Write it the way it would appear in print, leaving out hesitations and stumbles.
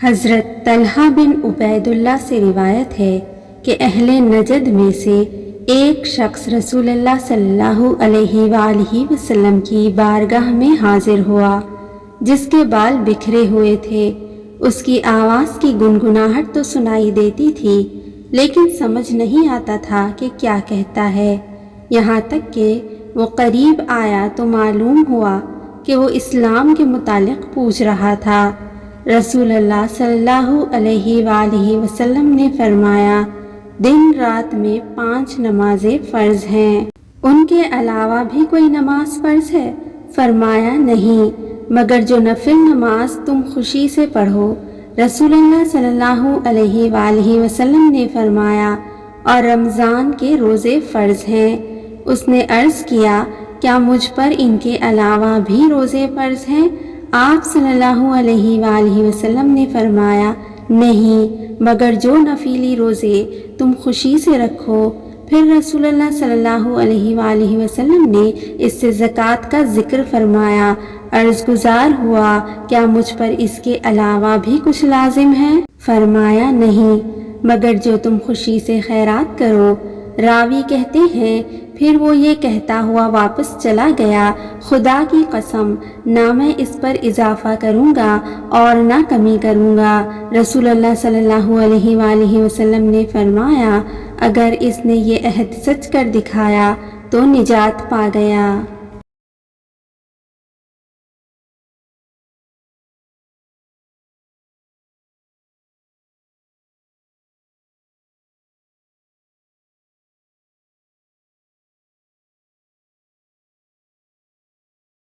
حضرت طلحہ بن عبیداللہ سے روایت ہے کہ اہل نجد میں سے ایک شخص رسول اللہ صلی اللہ علیہ وآلہ وسلم کی بارگاہ میں حاضر ہوا جس کے بال بکھرے ہوئے تھے۔ اس کی آواز کی گنگناہٹ تو سنائی دیتی تھی لیکن سمجھ نہیں آتا تھا کہ کیا کہتا ہے، یہاں تک کہ وہ قریب آیا تو معلوم ہوا کہ وہ اسلام کے متعلق پوچھ رہا تھا۔ رسول اللہ صلی اللہ علیہ وآلہ وسلم نے فرمایا، دن رات میں 5 نمازیں فرض ہیں، ان کے علاوہ بھی کوئی نماز فرض ہے؟ فرمایا نہیں، مگر جو نفل نماز تم خوشی سے پڑھو۔ رسول اللہ صلی اللہ علیہ وآلہ وسلم نے فرمایا، اور رمضان کے روزے فرض ہیں۔ اس نے عرض کیا، کیا مجھ پر ان کے علاوہ بھی روزے فرض ہیں؟ آپ صلی اللہ علیہ وآلہ وسلم نے فرمایا، نہیں، مگر جو نفلی روزے تم خوشی سے رکھو۔ پھر رسول اللہ صلی اللہ علیہ وآلہ وسلم نے اس سے زکوٰۃ کا ذکر فرمایا۔ عرض گزار ہوا، کیا مجھ پر اس کے علاوہ بھی کچھ لازم ہے؟ فرمایا نہیں، مگر جو تم خوشی سے خیرات کرو۔ راوی کہتے ہیں، پھر وہ یہ کہتا ہوا واپس چلا گیا، خدا کی قسم، نہ میں اس پر اضافہ کروں گا اور نہ کمی کروں گا۔ رسول اللہ صلی اللہ علیہ وآلہ وسلم نے فرمایا، اگر اس نے یہ عہد سچ کر دکھایا تو نجات پا گیا۔